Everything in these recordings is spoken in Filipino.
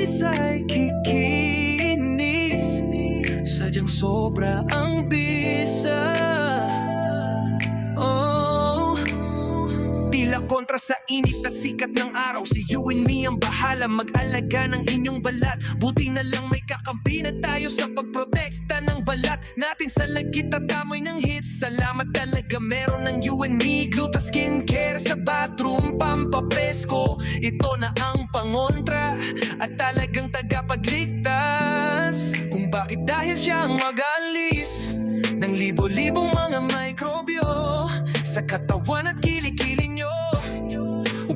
tamis ay kikinis, sadyang sobra ang bisa. Oh, tila kontra sa init at sikat ng araw. Si you and me ang bahala mag-alaga ng inyong balat. Buti na lang may kakampi na tayo sa pagprotekta ng balat natin sa lagkit at amoy ng hit. Salamat talaga meron ng you and me. Gluta skincare sa bathroom, pampapresko. Ito na ang pangontra at talagang tagapagligtas. Kung bakit dahil siya ang mag-alis ng libo-libong mga mikrobyo sa katawan at kilikili nyo.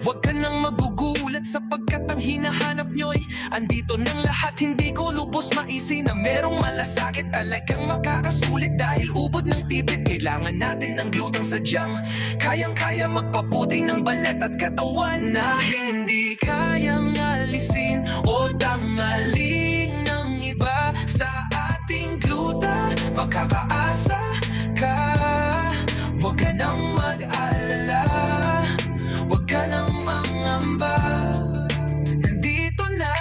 Huwag ka nang magugulat sapagkat ang hinahanap nyo'y andito ng lahat. Hindi ko lubos maisi na merong malasakit, talagang makakasulit dahil ubod ng tipid. Kailangan natin ng glutang sadyang kayang-kaya magpaputi ng balat at katawan na hindi kayang alisin o tanggalin ng iba. Sa ating gluta makakaasa ka. Huwag ka nang mag-alala, huwag ka nang mangamba. Nandito na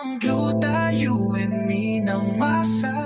ang gluta, you and me ng masa.